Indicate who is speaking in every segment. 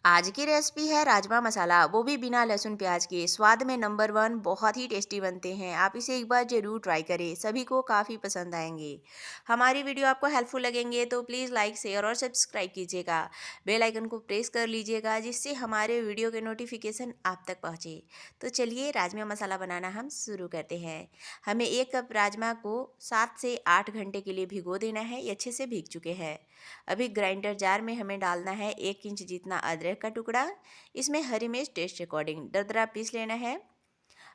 Speaker 1: आज की रेसिपी है राजमा मसाला, वो भी बिना लहसुन प्याज के। स्वाद में नंबर वन, बहुत ही टेस्टी बनते हैं। आप इसे एक बार जरूर ट्राई करें, सभी को काफ़ी पसंद आएंगे। हमारी वीडियो आपको हेल्पफुल लगेंगे तो प्लीज़ लाइक, शेयर और सब्सक्राइब कीजिएगा। बेल आइकन को प्रेस कर लीजिएगा जिससे हमारे वीडियो के नोटिफिकेशन आप तक पहुँचे। तो चलिए राजमा मसाला बनाना हम शुरू करते हैं। हमें 1 कप राजमा को 7 से 8 घंटे के लिए भिगो देना है। ये अच्छे से भीग चुके हैं। अभी ग्राइंडर जार में हमें डालना है 1 इंच जितना अदरक का टुकड़ा। इसमें हरी मिर्च टेस्ट अकॉर्डिंग दरदरा पीस लेना है।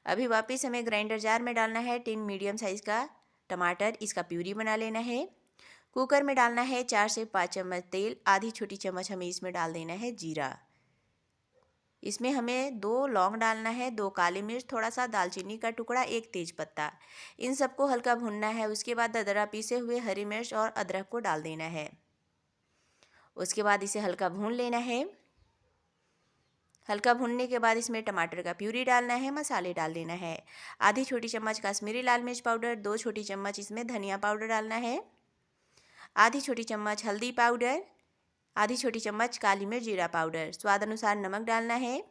Speaker 1: अभी वापस हमें ग्राइंडर जार में डालना है 3 मीडियम साइज़ का टमाटर, इसका प्यूरी बना लेना है। कुकर में डालना है 4 से 5 चम्मच तेल, आधी छोटी चम्मच हमें इसमें डाल देना है जीरा। इसमें हमें 2 लौंग डालना है, 2 काली मिर्च, थोड़ा सा दालचीनी का टुकड़ा, 1 तेज पत्ता। इन सबको हल्का भूनना है। उसके बाद दरदरा पीसे हुए हरी मिर्च और अदरक को डाल देना है। उसके बाद इसे हल्का भून लेना है। हल्का भूनने के बाद इसमें टमाटर का प्यूरी डालना है, मसाले डाल देना है। आधी छोटी चम्मच कश्मीरी लाल मिर्च पाउडर, 2 छोटी चम्मच इसमें धनिया पाउडर डालना है। आधी छोटी चम्मच हल्दी पाउडर, आधी छोटी चम्मच काली मिर्च जीरा पाउडर, स्वाद अनुसार नमक डालना है।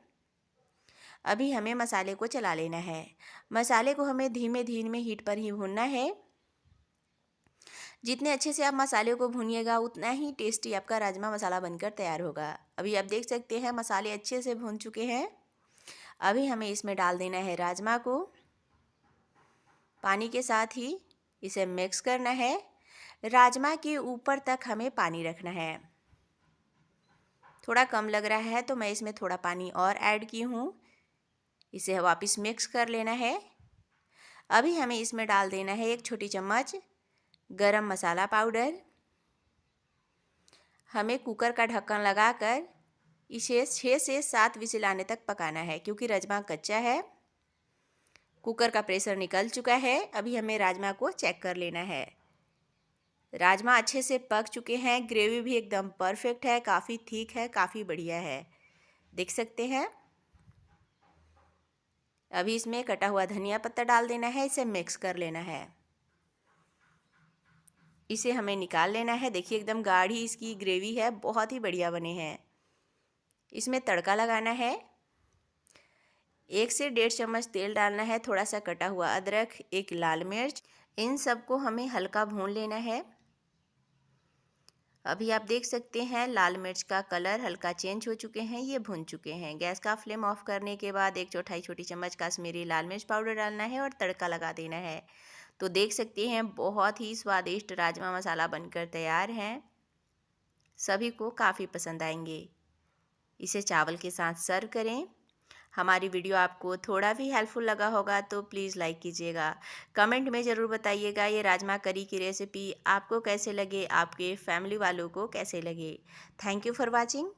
Speaker 1: अभी हमें मसाले को चला लेना है। मसाले को हमें धीमे धीमे हीट पर ही भूनना है। जितने अच्छे से आप मसाले को भूनिएगा उतना ही टेस्टी आपका राजमा मसाला बनकर तैयार होगा। अभी आप देख सकते हैं मसाले अच्छे से भून चुके हैं। अभी हमें इसमें डाल देना है राजमा को। पानी के साथ ही इसे मिक्स करना है। राजमा के ऊपर तक हमें पानी रखना है। थोड़ा कम लग रहा है तो मैं इसमें थोड़ा पानी और ऐड की हूँ। इसे वापस मिक्स कर लेना है। अभी हमें इसमें डाल देना है 1 छोटी चम्मच गरम मसाला पाउडर। हमें कुकर का ढक्कन लगाकर इसे 6 से 7 विसिल आने तक पकाना है, क्योंकि राजमा कच्चा है। कुकर का प्रेशर निकल चुका है। अभी हमें राजमा को चेक कर लेना है। राजमा अच्छे से पक चुके हैं। ग्रेवी भी एकदम परफेक्ट है, काफ़ी थिक है, काफ़ी बढ़िया है, देख सकते हैं। अभी इसमें कटा हुआ धनिया पत्ता डाल देना है। इसे मिक्स कर लेना है। इसे हमें निकाल लेना है। देखिए एकदम गाढ़ी इसकी ग्रेवी है, बहुत ही बढ़िया बने हैं। इसमें तड़का लगाना है। 1 से 1.5 चम्मच तेल डालना है, थोड़ा सा कटा हुआ अदरक, 1 लाल मिर्च, इन सबको हमें हल्का भून लेना है। अभी आप देख सकते हैं लाल मिर्च का कलर हल्का चेंज हो चुके हैं, ये भून चुके हैं। गैस का फ्लेम ऑफ करने के बाद 1/4 छोटी चम्मच कश्मीरी लाल मिर्च पाउडर डालना है और तड़का लगा देना है। तो देख सकते हैं बहुत ही स्वादिष्ट राजमा मसाला बनकर तैयार है। सभी को काफ़ी पसंद आएंगे। इसे चावल के साथ सर्व करें। हमारी वीडियो आपको थोड़ा भी हेल्पफुल लगा होगा तो प्लीज़ लाइक कीजिएगा। कमेंट में ज़रूर बताइएगा ये राजमा करी की रेसिपी आपको कैसे लगे, आपके फैमिली वालों को कैसे लगे। Thank you for watching.